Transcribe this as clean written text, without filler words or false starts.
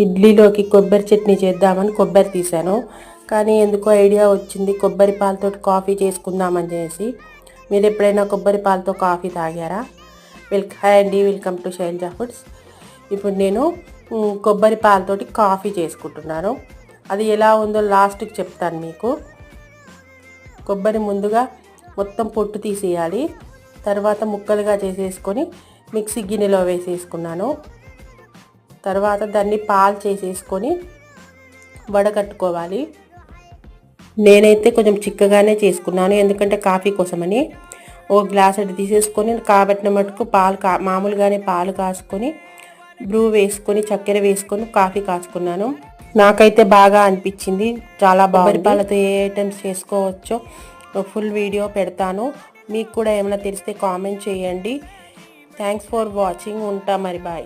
ఇడ్లీలోకి కొబ్బరి చట్నీ చేద్దామని కొబ్బరి తీసాను. కానీ ఎందుకో ఐడియా వచ్చింది కొబ్బరి పాలతో కాఫీ చేసుకుందామని చేసి. మీరు ఎప్పుడైనా కొబ్బరి పాలతో కాఫీ తాగారా? హాయ్ అండి, వెల్కమ్ టు శైలజా ఫుడ్స్. ఇప్పుడు నేను కొబ్బరి పాలతోటి కాఫీ చేసుకుంటున్నాను. అది ఎలా ఉందో లాస్ట్కి చెప్తాను మీకు. కొబ్బరి ముందుగా మొత్తం పొట్టు తీసేయాలి. తర్వాత ముక్కలుగా చేసేసుకొని మిక్సీ గిన్నెలో వేసేసుకున్నాను. తర్వాత దాన్ని పాలు చేసేసుకొని వడకట్టుకోవాలి. నేనైతే కొంచెం చిక్కగానే చేసుకున్నాను, ఎందుకంటే కాఫీ కోసమని. ఓ గ్లాస్ అది తీసేసుకొని కాబట్టిన మటుకు మామూలుగానే పాలు కాసుకొని బ్రూ వేసుకొని చక్కెర వేసుకొని కాఫీ కాసుకున్నాను. నాకైతే బాగా అనిపించింది, చాలా కొబ్బరి పాలతో ఏ ఐటమ్స్ చేసుకోవచ్చో ఫుల్ వీడియో పెడతాను. మీకు కూడా ఏమైనా తెలిస్తే కామెంట్ చేయండి. Thanks for watching. ఉంటా మరి, బాయ్.